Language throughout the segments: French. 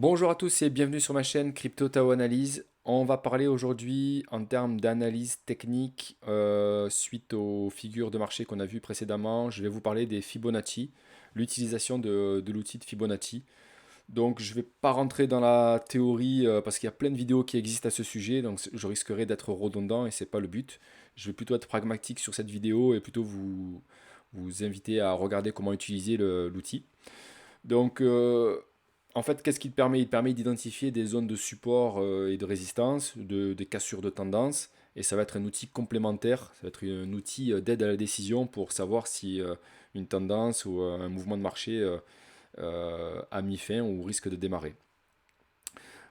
Bonjour à tous et bienvenue sur ma chaîne Crypto Tao Analyse. On va parler aujourd'hui en termes d'analyse technique suite aux figures de marché qu'on a vues précédemment. Je vais vous parler des Fibonacci, l'utilisation de l'outil de Fibonacci. Donc je ne vais pas rentrer dans la théorie parce qu'il y a plein de vidéos qui existent à ce sujet, donc je risquerai d'être redondant et c'est pas le but. Je vais plutôt être pragmatique sur cette vidéo et plutôt vous inviter à regarder comment utiliser l'outil. Donc, en fait, qu'est-ce qu'il permet? Il permet d'identifier des zones de support et de résistance, des cassures de tendance, et ça va être un outil complémentaire, ça va être un outil d'aide à la décision pour savoir si une tendance ou un mouvement de marché a mis fin ou risque de démarrer.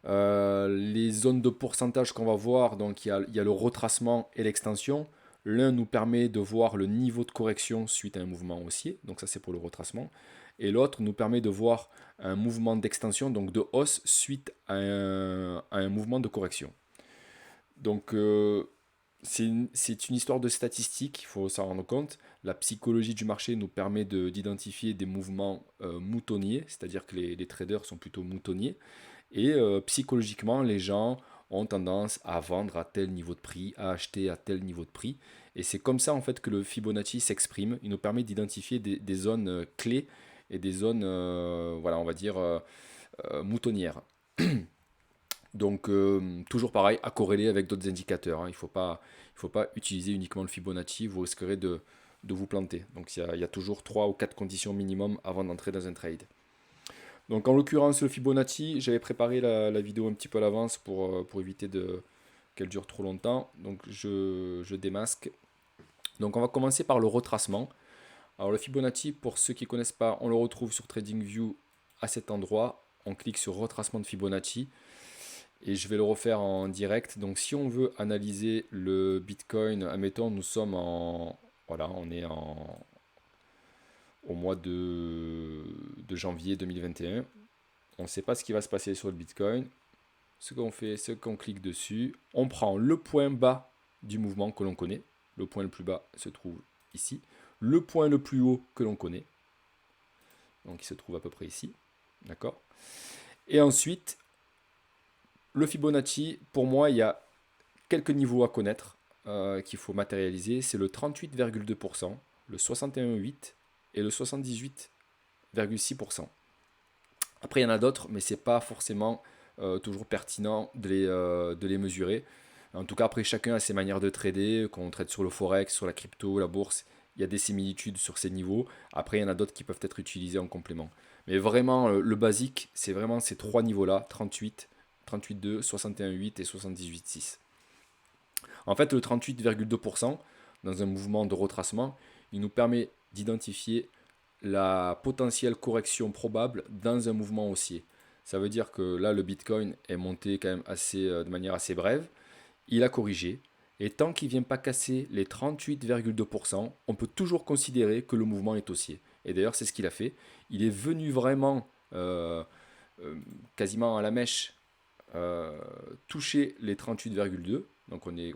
Les zones de pourcentage qu'on va voir, donc il y a le retracement et l'extension. L'un nous permet de voir le niveau de correction suite à un mouvement haussier, donc ça c'est pour le retracement. Et l'autre nous permet de voir un mouvement d'extension, donc de hausse, suite à un mouvement de correction. Donc c'est une histoire de statistiques, il faut s'en rendre compte. La psychologie du marché nous permet d'identifier des mouvements moutonniers, c'est-à-dire que les traders sont plutôt moutonniers. Et psychologiquement, les gens ont tendance à vendre à tel niveau de prix, à acheter à tel niveau de prix. Et c'est comme ça en fait que le Fibonacci s'exprime. Il nous permet d'identifier des zones clés et des zones, voilà, on va dire, moutonnières. Donc toujours pareil, à corréler avec d'autres indicateurs, hein. Il faut pas utiliser uniquement le Fibonacci, vous risquerez de vous planter. Donc il y a toujours 3 ou 4 conditions minimum avant d'entrer dans un trade. Donc en l'occurrence, le Fibonacci, j'avais préparé la vidéo un petit peu à l'avance pour éviter qu'elle dure trop longtemps. Donc je démasque. Donc on va commencer par le retracement. Alors le Fibonacci, pour ceux qui ne connaissent pas, on le retrouve sur TradingView à cet endroit. On clique sur retracement de Fibonacci et je vais le refaire en direct. Donc si on veut analyser le Bitcoin, admettons nous sommes voilà, on est au mois de janvier 2021. On ne sait pas ce qui va se passer sur le Bitcoin. Ce qu'on fait, c'est qu'on clique dessus. On prend le point bas du mouvement que l'on connaît. Le point le plus bas se trouve ici. Le point le plus haut que l'on connaît. Donc il se trouve à peu près ici. D'accord. Et ensuite, le Fibonacci, pour moi, il y a quelques niveaux à connaître qu'il faut matérialiser. C'est le 38,2%, le 61,8% et le 78,6%. Après, il y en a d'autres, mais ce n'est pas forcément toujours pertinent de les mesurer. En tout cas, après, chacun a ses manières de trader, qu'on trade sur le forex, sur la crypto, la bourse. Il y a des similitudes sur ces niveaux. Après, il y en a d'autres qui peuvent être utilisés en complément. Mais vraiment, le basique, c'est vraiment ces trois niveaux-là, 38, 38,2, 61,8 et 78,6. En fait, le 38,2%, dans un mouvement de retracement, il nous permet d'identifier la potentielle correction probable dans un mouvement haussier. Ça veut dire que là, le Bitcoin est monté quand même de manière assez brève. Il a corrigé. Et tant qu'il ne vient pas casser les 38,2%, on peut toujours considérer que le mouvement est haussier. Et d'ailleurs, c'est ce qu'il a fait. Il est venu vraiment quasiment à la mèche euh, toucher les 38,2. Donc on est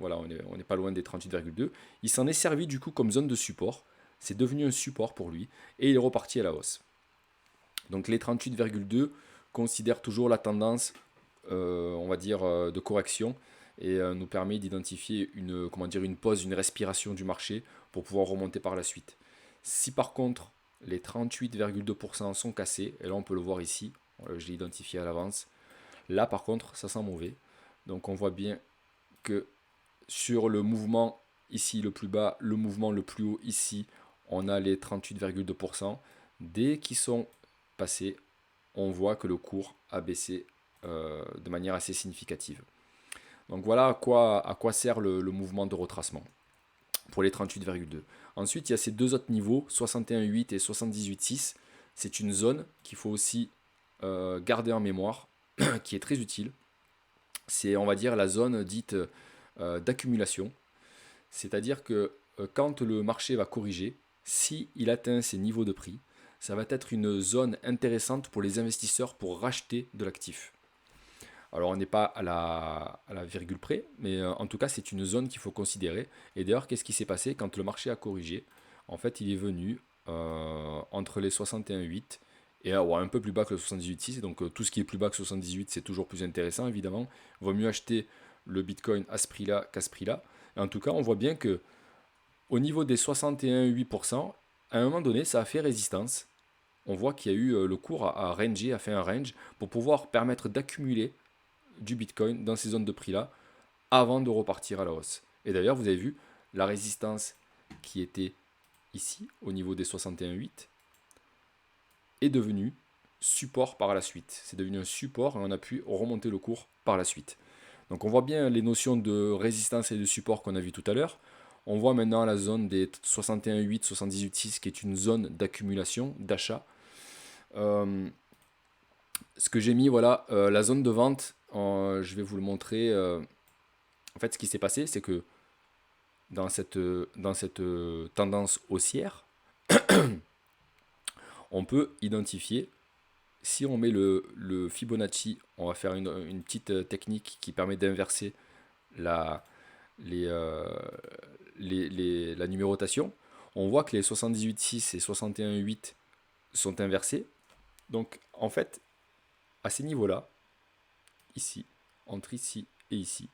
pas loin des 38,2. Il s'en est servi du coup comme zone de support. C'est devenu un support pour lui et il est reparti à la hausse. Donc les 38,2 considèrent toujours la tendance, on va dire, de correction et nous permet d'identifier une pause, une respiration du marché pour pouvoir remonter par la suite. Si par contre les 38,2% sont cassés, et là on peut le voir ici, je l'ai identifié à l'avance, là par contre ça sent mauvais. Donc on voit bien que sur le mouvement ici le plus bas, le mouvement le plus haut ici, on a les 38,2%. Dès qu'ils sont passés, on voit que le cours a baissé de manière assez significative. Donc voilà à quoi sert le mouvement de retracement pour les 38,2. Ensuite, il y a ces deux autres niveaux, 61,8 et 78,6. C'est une zone qu'il faut aussi garder en mémoire, qui est très utile. C'est, on va dire, la zone dite d'accumulation. C'est-à-dire que quand le marché va corriger, s'il atteint ces niveaux de prix, ça va être une zone intéressante pour les investisseurs pour racheter de l'actif. Alors on n'est pas à la virgule près, mais en tout cas c'est une zone qu'il faut considérer. Et d'ailleurs, qu'est-ce qui s'est passé quand le marché a corrigé? En fait, il est venu entre les 61,8 et ouais, un peu plus bas que le 78,6. Donc tout ce qui est plus bas que 78, c'est toujours plus intéressant, évidemment. Il vaut mieux acheter le Bitcoin à ce prix-là qu'à ce prix-là. En tout cas, on voit bien que au niveau des 61,8%, à un moment donné, ça a fait résistance. On voit qu'il y a eu le cours a rangé, a fait un range pour pouvoir permettre d'accumuler du Bitcoin dans ces zones de prix-là avant de repartir à la hausse. Et d'ailleurs, vous avez vu la résistance qui était ici, au niveau des 61,8, est devenue support par la suite. C'est devenu un support et on a pu remonter le cours par la suite. Donc on voit bien les notions de résistance et de support qu'on a vu tout à l'heure. On voit maintenant la zone des 61,8, 78,6 qui est une zone d'accumulation, d'achat. Ce que j'ai mis, voilà, la zone de vente, je vais vous le montrer. En fait, ce qui s'est passé, c'est que dans cette tendance haussière, on peut identifier, si on met le Fibonacci, on va faire une petite technique qui permet d'inverser la, la numérotation. On voit que les 78,6 et 61,8 sont inversés. Donc, en fait, à ces niveaux-là, ici, entre ici et ici,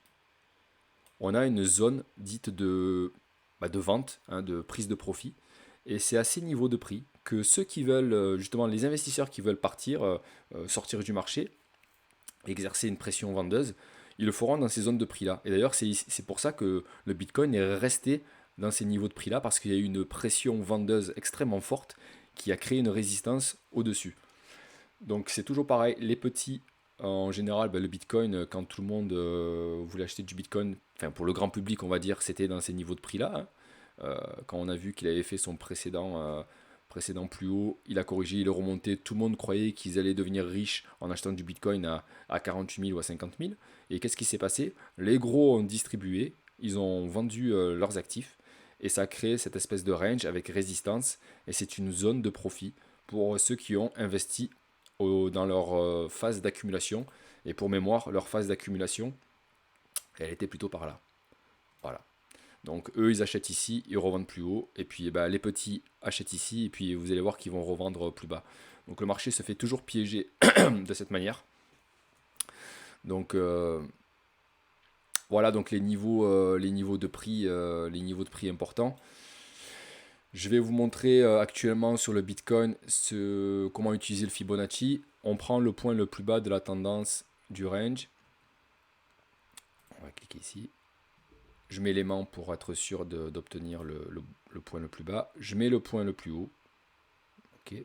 on a une zone dite de vente, hein, de prise de profit. Et c'est à ces niveaux de prix que ceux qui veulent, justement, les investisseurs qui veulent partir, sortir du marché, exercer une pression vendeuse, ils le feront dans ces zones de prix-là. Et d'ailleurs, c'est pour ça que le Bitcoin est resté dans ces niveaux de prix-là, parce qu'il y a eu une pression vendeuse extrêmement forte qui a créé une résistance au-dessus. Donc c'est toujours pareil, les petits, en général, le Bitcoin, quand tout le monde voulait acheter du Bitcoin, enfin pour le grand public, on va dire, c'était dans ces niveaux de prix-là, hein. Quand on a vu qu'il avait fait son précédent plus haut, il a corrigé, il est remonté, tout le monde croyait qu'ils allaient devenir riches en achetant du Bitcoin à 48 000 ou à 50 000. Et qu'est-ce qui s'est passé? Les gros ont distribué, ils ont vendu leurs actifs, et ça a créé cette espèce de range avec résistance, et c'est une zone de profit pour ceux qui ont investi dans leur phase d'accumulation. Et pour mémoire, leur phase d'accumulation, elle était plutôt par là. Voilà. Donc eux, ils achètent ici, ils revendent plus haut. Et puis les petits achètent ici, et puis vous allez voir qu'ils vont revendre plus bas. Donc le marché se fait toujours piéger de cette manière. Donc voilà, donc les niveaux de prix importants. Je vais vous montrer actuellement sur le Bitcoin comment utiliser le Fibonacci. On prend le point le plus bas de la tendance du range. On va cliquer ici. Je mets l'aimant pour être sûr d'obtenir le point le plus bas. Je mets le point le plus haut. Ok.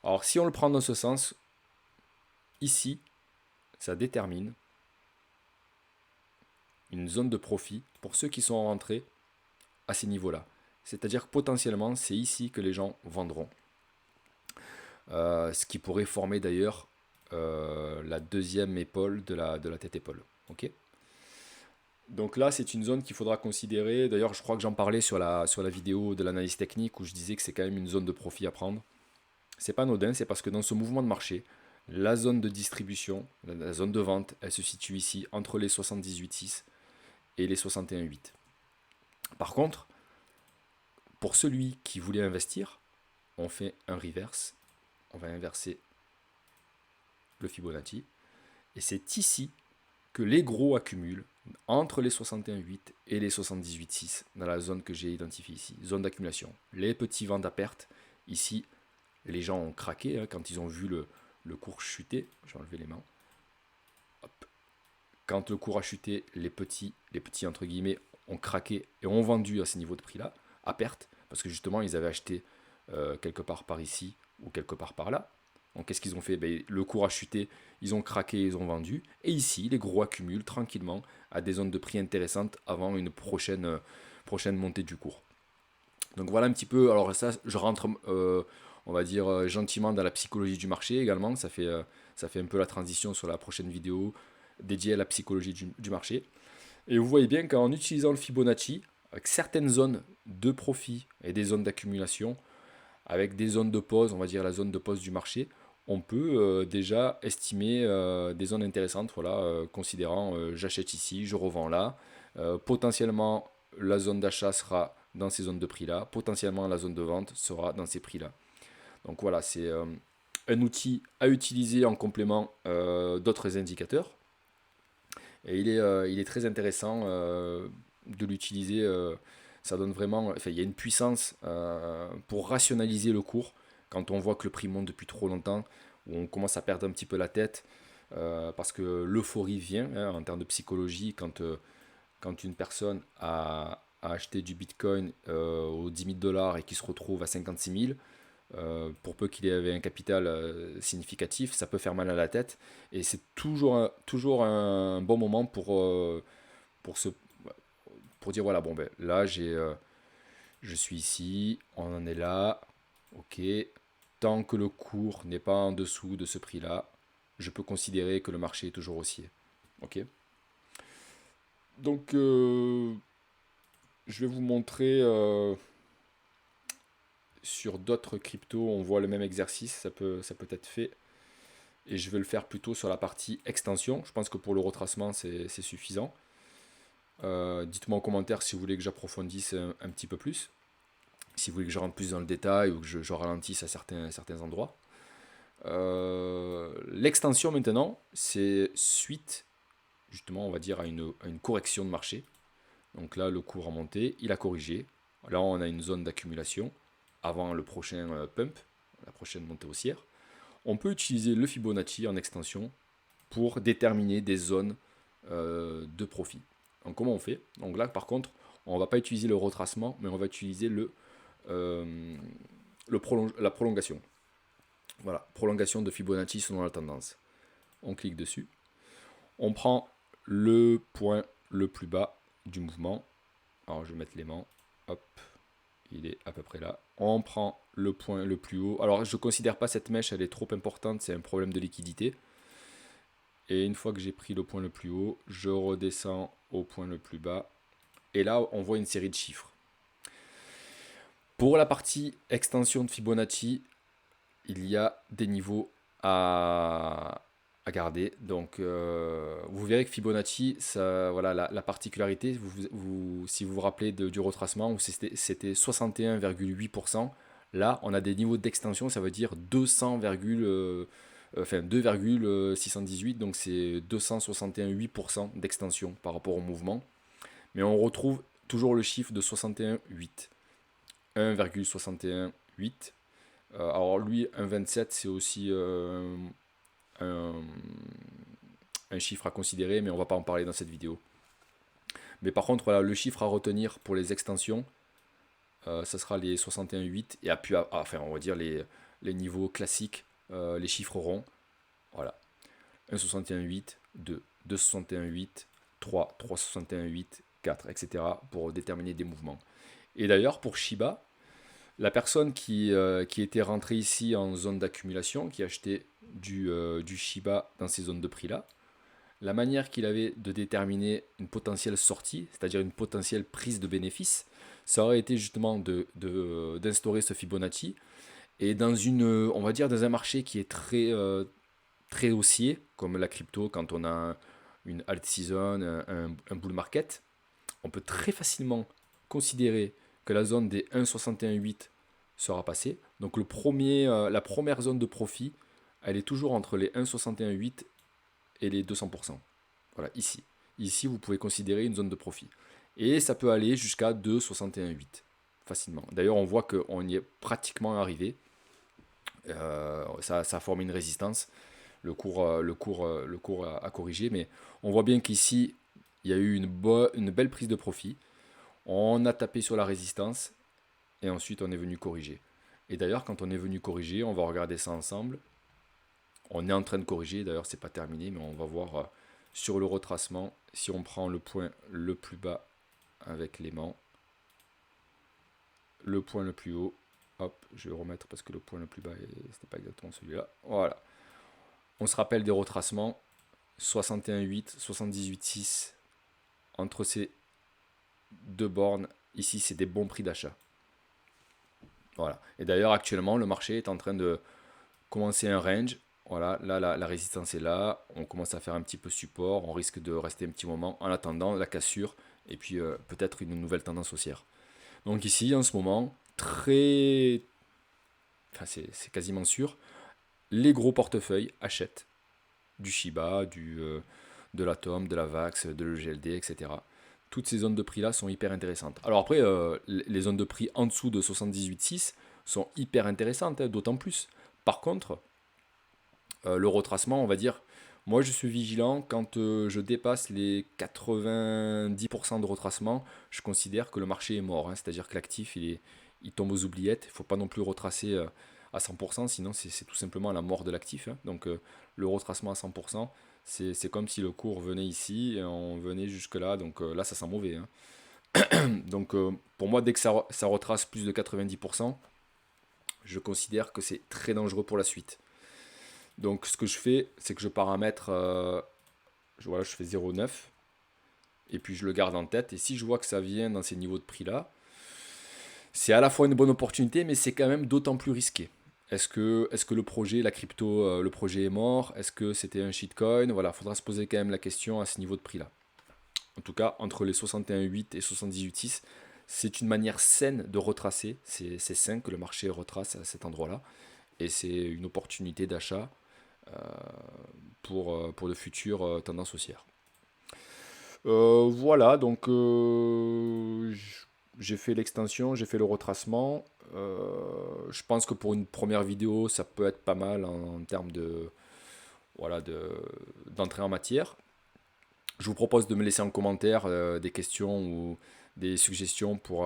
Alors si on le prend dans ce sens, ici, ça détermine une zone de profit pour ceux qui sont rentrés à ces niveaux-là. C'est-à-dire que potentiellement, c'est ici que les gens vendront. Ce qui pourrait former d'ailleurs la deuxième épaule de la tête-épaule. Ok. Donc là, c'est une zone qu'il faudra considérer. D'ailleurs, je crois que j'en parlais sur la vidéo de l'analyse technique où je disais que c'est quand même une zone de profit à prendre. C'est pas anodin, c'est parce que dans ce mouvement de marché, la zone de distribution, la zone de vente, elle se situe ici entre les 78,6 et les 61,8. Par contre, pour celui qui voulait investir, on fait un reverse. On va inverser le Fibonacci. Et c'est ici que les gros accumulent entre les 61,8 et les 78,6 dans la zone que j'ai identifiée ici, zone d'accumulation. Les petits vendent à perte. Ici, les gens ont craqué hein, quand ils ont vu le cours chuter. J'ai enlevé les mains. Hop. Quand le cours a chuté, les petits entre guillemets ont craqué et ont vendu à ces niveaux de prix-là, à perte, parce que justement ils avaient acheté quelque part par ici ou quelque part par là. Donc qu'est-ce qu'ils ont fait? Le cours a chuté, ils ont craqué, ils ont vendu. Et ici, les gros accumulent tranquillement à des zones de prix intéressantes avant une prochaine montée du cours. Donc voilà un petit peu, alors ça je rentre on va dire gentiment dans la psychologie du marché également, ça fait un peu la transition sur la prochaine vidéo dédiée à la psychologie du marché. Et vous voyez bien qu'en utilisant le Fibonacci, avec certaines zones de profit et des zones d'accumulation, avec des zones de pause, on va dire la zone de pause du marché, on peut déjà estimer des zones intéressantes, voilà, considérant j'achète ici, je revends là. Potentiellement, la zone d'achat sera dans ces zones de prix-là. Potentiellement, la zone de vente sera dans ces prix-là. Donc voilà, c'est un outil à utiliser en complément d'autres indicateurs. Et il est très intéressant de l'utiliser. Ça donne vraiment, enfin, il y a une puissance pour rationaliser le cours quand on voit que le prix monte depuis trop longtemps, où on commence à perdre un petit peu la tête, parce que l'euphorie vient, hein, en termes de psychologie, quand une personne a acheté du Bitcoin aux 10 000 dollars et qui se retrouve à 56 000, pour peu qu'il ait un capital significatif, ça peut faire mal à la tête. Et c'est toujours un bon moment pour, se, pour dire, voilà, bon, ben, là, je suis ici, on en est là, ok. Tant que le cours n'est pas en dessous de ce prix-là, je peux considérer que le marché est toujours haussier. Ok. Donc, je vais vous montrer sur d'autres cryptos, on voit le même exercice, ça peut être fait. Et je vais le faire plutôt sur la partie extension. Je pense que pour le retracement, c'est suffisant. Dites-moi en commentaire si vous voulez que j'approfondisse un petit peu plus. Si vous voulez que je rentre plus dans le détail ou que je ralentisse à certains endroits. L'extension maintenant, c'est suite, justement, on va dire, à une correction de marché. Donc là, le cours a monté, il a corrigé. Là, on a une zone d'accumulation avant le prochain pump, la prochaine montée haussière. On peut utiliser le Fibonacci en extension pour déterminer des zones de profit. Donc comment on fait? Donc là, par contre, on ne va pas utiliser le retracement, mais on va utiliser la prolongation. Voilà, prolongation de Fibonacci selon la tendance. On clique dessus. On prend le point le plus bas du mouvement. Alors je vais mettre l'aimant. Hop, il est à peu près là. On prend le point le plus haut. Alors je ne considère pas cette mèche, elle est trop importante, c'est un problème de liquidité. Et une fois que j'ai pris le point le plus haut, je redescends au point le plus bas. Et là, on voit une série de chiffres. Pour la partie extension de Fibonacci, il y a des niveaux à garder. Donc, vous verrez que Fibonacci, ça, voilà, la particularité, si vous vous rappelez du retracement, où c'était 61,8%. Là, on a des niveaux d'extension, ça veut dire 2,618, donc c'est 261,8% d'extension par rapport au mouvement. Mais on retrouve toujours le chiffre de 61,8. 1,618. Alors lui, 1,27, c'est aussi un, un chiffre à considérer, mais on ne va pas en parler dans cette vidéo. Mais par contre, voilà, le chiffre à retenir pour les extensions, ça sera les 61,8 et enfin, on va dire les niveaux classiques, les chiffres ronds. Voilà. 1,61,8, 2, 2,61,8, 3, 3,61,8, 4, etc. pour déterminer des mouvements. Et d'ailleurs, pour Shiba, la personne qui était rentrée ici en zone d'accumulation, qui achetait du Shiba dans ces zones de prix-là, la manière qu'il avait de déterminer une potentielle sortie, c'est-à-dire une potentielle prise de bénéfice, ça aurait été justement d'instaurer ce Fibonacci. Et on va dire, dans un marché qui est très haussier, comme la crypto, quand on a une alt season, un bull market, on peut très facilement considérer que la zone des 1,61,8 sera passée. Donc la première zone de profit, elle est toujours entre les 1,61,8 et les 200%. Voilà, ici. Ici, vous pouvez considérer une zone de profit. Et ça peut aller jusqu'à 2,61,8 facilement. D'ailleurs, on voit qu'on y est pratiquement arrivé. Ça a formé une résistance. Le cours a corrigé, mais on voit bien qu'ici, il y a eu une belle prise de profit. On a tapé sur la résistance et ensuite on est venu corriger. Et d'ailleurs, quand on est venu corriger, on va regarder ça ensemble. On est en train de corriger, d'ailleurs, c'est pas terminé, mais on va voir sur le retracement si on prend le point le plus bas avec l'aimant, le point le plus haut. Hop, je vais remettre parce que le point le plus bas, c'était pas exactement celui-là. Voilà. On se rappelle des retracements 61,8, 78,6 entre ces deux bornes. Ici, c'est des bons prix d'achat. Voilà. Et d'ailleurs, actuellement, le marché est en train de commencer un range. Voilà, là, la résistance est là. On commence à faire un petit peu support. On risque de rester un petit moment en attendant la cassure et puis peut-être une nouvelle tendance haussière. Donc ici, en ce moment, enfin c'est quasiment sûr, les gros portefeuilles achètent du Shiba, de l'Atom, de la VAX, de l'EGLD, etc. Toutes ces zones de prix là sont hyper intéressantes. Alors après, les zones de prix en dessous de 78,6 sont hyper intéressantes, hein, d'autant plus. Par contre, le retracement, on va dire, moi je suis vigilant quand je dépasse les 90% de retracement, je considère que le marché est mort, hein. C'est-à-dire que l'actif il tombe aux oubliettes, il ne faut pas non plus retracer à 100%, sinon c'est tout simplement la mort de l'actif, hein. Donc le retracement à 100%, c'est comme si le cours venait ici et on venait jusque là, donc là ça sent mauvais, hein. Donc pour moi, dès que ça retrace plus de 90%, je considère que c'est très dangereux pour la suite. Donc ce que je fais, c'est que je paramètre, voilà, je fais 0,9 et puis je le garde en tête. Et si je vois que ça vient dans ces niveaux de prix là, c'est à la fois une bonne opportunité, mais c'est quand même d'autant plus risqué. Est-ce que le projet, la crypto, le projet est mort? Est-ce que c'était un shitcoin? Voilà, il faudra se poser quand même la question à ce niveau de prix là. En tout cas, entre les 61,8 et 78,6, c'est une manière saine de retracer. C'est sain que le marché retrace à cet endroit-là. Et c'est une opportunité d'achat pour de futures tendances haussières. Voilà, donc j'ai fait l'extension, j'ai fait le retracement. Je pense que pour une première vidéo, ça peut être pas mal en termes de, voilà, d'entrée en matière. Je vous propose de me laisser en commentaire des questions ou des suggestions pour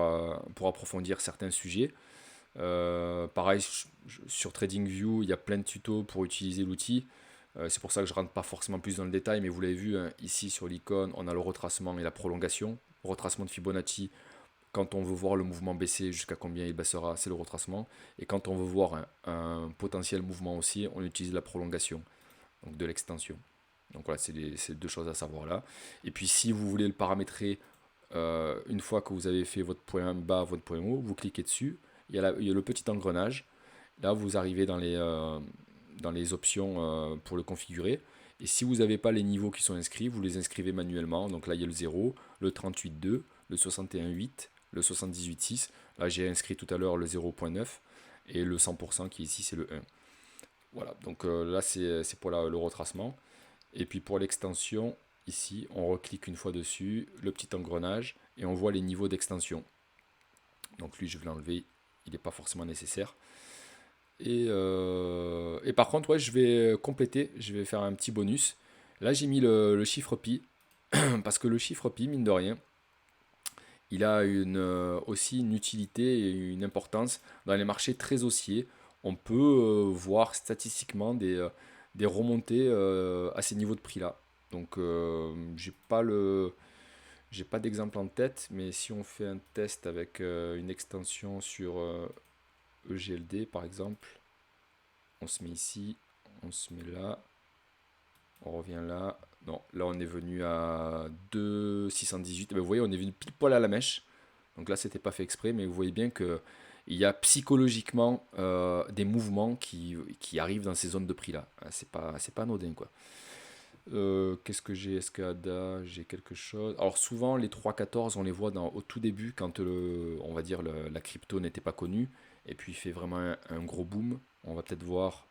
approfondir certains sujets. Pareil, sur TradingView, il y a plein de tutos pour utiliser l'outil. C'est pour ça que je ne rentre pas forcément plus dans le détail, mais vous l'avez vu, hein, ici sur l'icône, on a le retracement et la prolongation. Retracement de Fibonacci, quand on veut voir le mouvement baisser, jusqu'à combien il baissera, c'est le retracement. Et quand on veut voir un potentiel mouvement haussier, on utilise la prolongation, donc de l'extension. Donc voilà, c'est deux choses à savoir là. Et puis si vous voulez le paramétrer, une fois que vous avez fait votre point bas, votre point haut, vous cliquez dessus. Il y a le petit engrenage. Là, vous arrivez dans les options pour le configurer. Et si vous n'avez pas les niveaux qui sont inscrits, vous les inscrivez manuellement. Donc là, il y a le 0, le 38,2, le 61,8, le 78,6. Là, j'ai inscrit tout à l'heure le 0,9 et le 100% qui est ici, c'est le 1. Voilà, donc là, c'est pour le retracement. Et puis pour l'extension, ici, on reclique une fois dessus, le petit engrenage, et on voit les niveaux d'extension. Donc lui, je vais l'enlever, il n'est pas forcément nécessaire. Et par contre, ouais, je vais compléter, je vais faire un petit bonus. Là, j'ai mis le chiffre pi, parce que le chiffre pi, mine de rien, il a aussi une utilité et une importance dans les marchés très haussiers. On peut voir statistiquement des remontées à ces niveaux de prix-là. Donc, j'ai pas d'exemple en tête, mais si on fait un test avec une extension sur EGLD par exemple, on se met ici, on se met là, on revient là. Non, là on est venu à 2,618. Vous voyez, on est venu pile poil à la mèche. Donc là, c'était pas fait exprès, mais vous voyez bien que il y a psychologiquement des mouvements qui arrivent dans ces zones de prix là. C'est pas anodin quoi. Qu'est-ce que j'ai? Escada, j'ai quelque chose. Alors souvent les 3,14 on les voit au tout début quand on va dire la crypto n'était pas connue et puis il fait vraiment un gros boom. On va peut-être voir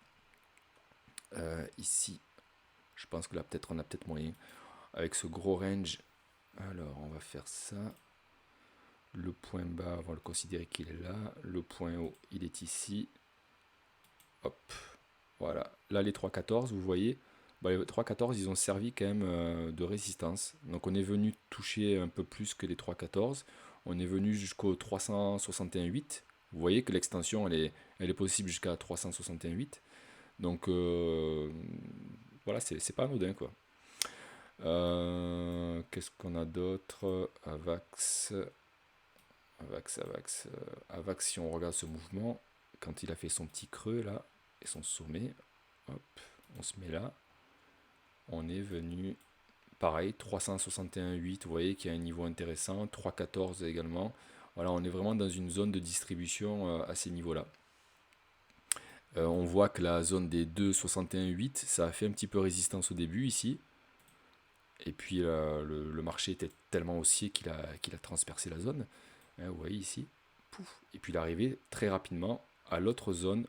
ici. Je pense que là peut-être on a peut-être moyen avec ce gros range. Alors on va faire ça. Le point bas, on va le considérer qu'il est là. Le point haut, il est ici. Hop, voilà. Là les 3,14 vous voyez. Bah, les 3,14 ils ont servi quand même de résistance. Donc on est venu toucher un peu plus que les 3,14. On est venu jusqu'au 361,8. Vous voyez que l'extension elle est possible jusqu'à 361,8. Donc voilà, c'est pas anodin quoi. Qu'est-ce qu'on a d'autre? Avax, si on regarde ce mouvement, quand il a fait son petit creux là, et son sommet, hop, on se met là. On est venu, pareil, 361,8, vous voyez qu'il y a un niveau intéressant, 3,14 également. Voilà, on est vraiment dans une zone de distribution à ces niveaux-là. On voit que la zone des 2,61,8, ça a fait un petit peu résistance au début ici. Et puis le marché était tellement haussier qu'il a transpercé la zone. Vous voyez ici. Pouf. Et puis il est arrivé très rapidement à l'autre zone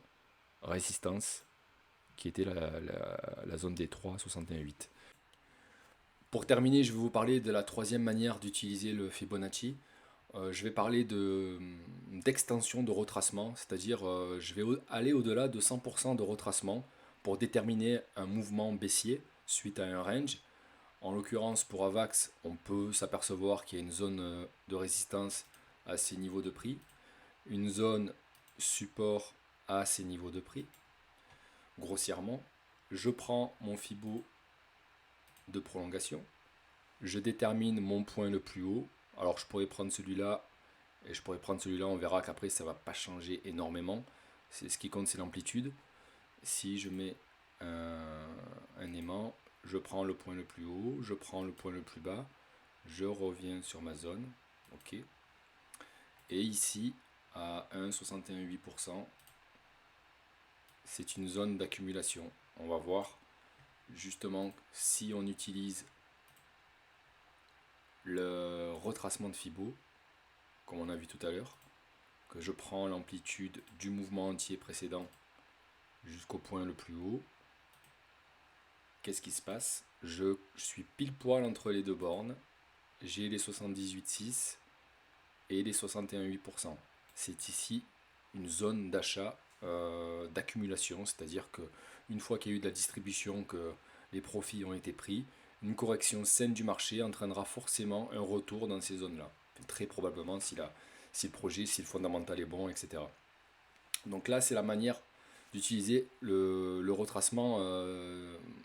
résistance, qui était la zone des 3,61,8. Pour terminer, je vais vous parler de la troisième manière d'utiliser le Fibonacci. Je vais parler d'extension de retracement, c'est-à-dire je vais aller au-delà de 100% de retracement pour déterminer un mouvement baissier suite à un range. En l'occurrence, pour AVAX, on peut s'apercevoir qu'il y a une zone de résistance à ces niveaux de prix, une zone support à ces niveaux de prix. Grossièrement, je prends mon Fibo de prolongation, je détermine mon point le plus haut. Alors je pourrais prendre celui-là et je pourrais prendre celui-là, on verra qu'après ça va pas changer énormément. Ce qui compte, c'est l'amplitude. Si je mets un aimant, je prends le point le plus haut, je prends le point le plus bas, je reviens sur ma zone, ok. Et ici, à 1,61,8%, c'est une zone d'accumulation. On va voir justement si on utilise le retracement de Fibo, comme on a vu tout à l'heure, que je prends l'amplitude du mouvement entier précédent jusqu'au point le plus haut. Qu'est-ce qui se passe? Je suis pile poil entre les deux bornes. J'ai les 78,6 et les 61,8%. C'est ici une zone d'achat, d'accumulation, c'est-à-dire que une fois qu'il y a eu de la distribution, que les profits ont été pris, une correction saine du marché entraînera forcément un retour dans ces zones-là. Très probablement si le projet, si le fondamental est bon, etc. Donc là, c'est la manière d'utiliser le retracement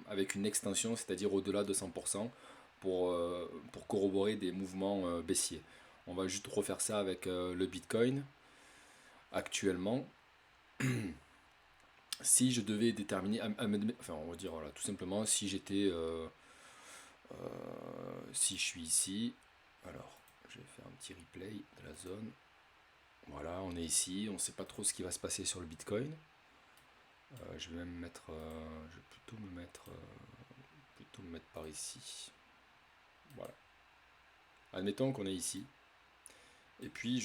avec une extension, c'est-à-dire au-delà de 100% pour corroborer des mouvements baissiers. On va juste refaire ça avec le Bitcoin. Actuellement, si je devais déterminer, enfin on va dire voilà, tout simplement si j'étais, si je suis ici, alors je vais faire un petit replay de la zone. Voilà, on est ici, on ne sait pas trop ce qui va se passer sur le Bitcoin. Je vais même mettre, je vais plutôt me mettre par ici. Voilà. Admettons qu'on est ici. Et puis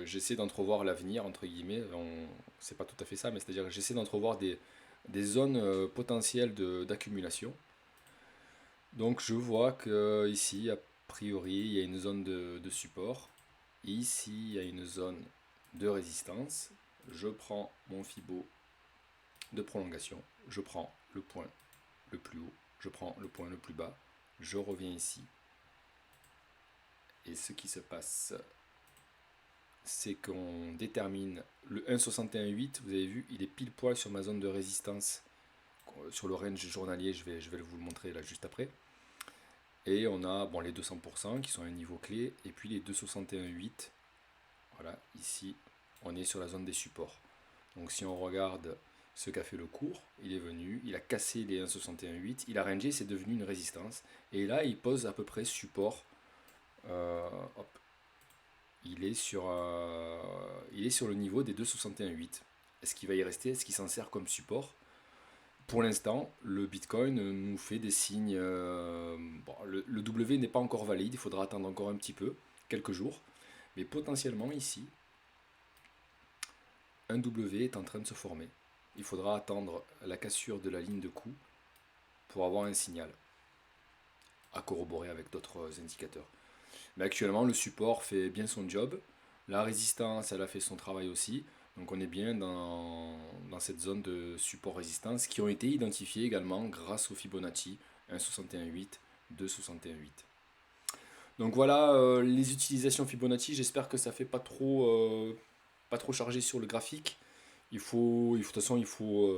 j'essaie d'entrevoir l'avenir, entre guillemets. C'est pas tout à fait ça, mais c'est-à-dire que j'essaie d'entrevoir des zones potentielles d'accumulation. Donc je vois que ici, a priori, il y a une zone de support. Ici, il y a une zone de résistance. Je prends mon Fibo de prolongation. Je prends le point le plus haut. Je prends le point le plus bas. Je reviens ici. Et ce qui se passe, c'est qu'on détermine le 1,61,8. Vous avez vu, il est pile poil sur ma zone de résistance. Sur le range journalier, je vais vous le montrer là juste après. Et on a bon, les 200% qui sont un niveau clé. Et puis les 2,61,8. Voilà, ici, on est sur la zone des supports. Donc si on regarde ce qu'a fait le cours, il est venu, il a cassé les 1,61,8, il a rangé, c'est devenu une résistance. Et là, il pose à peu près support. Hop. Il est sur le niveau des 2,61,8. Est-ce qu'il va y rester? Est-ce qu'il s'en sert comme support? Pour l'instant, le Bitcoin nous fait des signes. Bon, le W n'est pas encore valide, il faudra attendre encore un petit peu, quelques jours. Mais potentiellement ici, un W est en train de se former. Il faudra attendre la cassure de la ligne de coup pour avoir un signal à corroborer avec d'autres indicateurs. Mais actuellement, le support fait bien son job. La résistance, elle a fait son travail aussi. Donc on est bien dans cette zone de support-résistance qui ont été identifiées également grâce au Fibonacci 1,61,8, 2,61,8. Donc voilà les utilisations Fibonacci. J'espère que ça fait pas trop chargé sur le graphique. De toute façon, il faut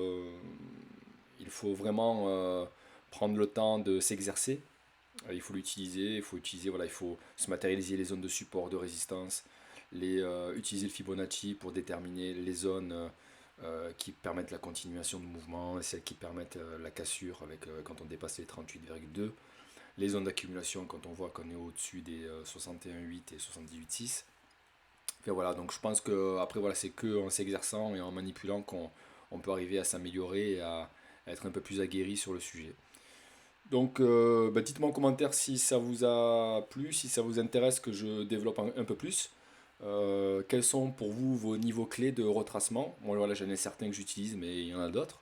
vraiment prendre le temps de s'exercer. Il faut l'utiliser, voilà, il faut se matérialiser les zones de support, de résistance, utiliser le Fibonacci pour déterminer les zones qui permettent la continuation de mouvement, et celles qui permettent la cassure quand on dépasse les 38,2, les zones d'accumulation quand on voit qu'on est au-dessus des 61,8 et 78,6. Enfin, voilà, donc je pense que après voilà, c'est que en s'exerçant et en manipulant qu'on peut arriver à s'améliorer et à être un peu plus aguerri sur le sujet. Donc, dites-moi en commentaire si ça vous a plu, si ça vous intéresse que je développe un peu plus. Quels sont pour vous vos niveaux clés de retracement? Moi voilà, j'en ai certains que j'utilise, mais il y en a d'autres.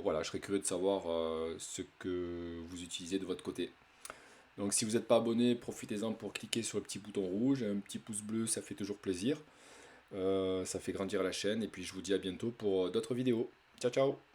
Voilà, je serais curieux de savoir ce que vous utilisez de votre côté. Donc si vous n'êtes pas abonné, profitez-en pour cliquer sur le petit bouton rouge, un petit pouce bleu, ça fait toujours plaisir. Ça fait grandir la chaîne et puis je vous dis à bientôt pour d'autres vidéos. Ciao ciao!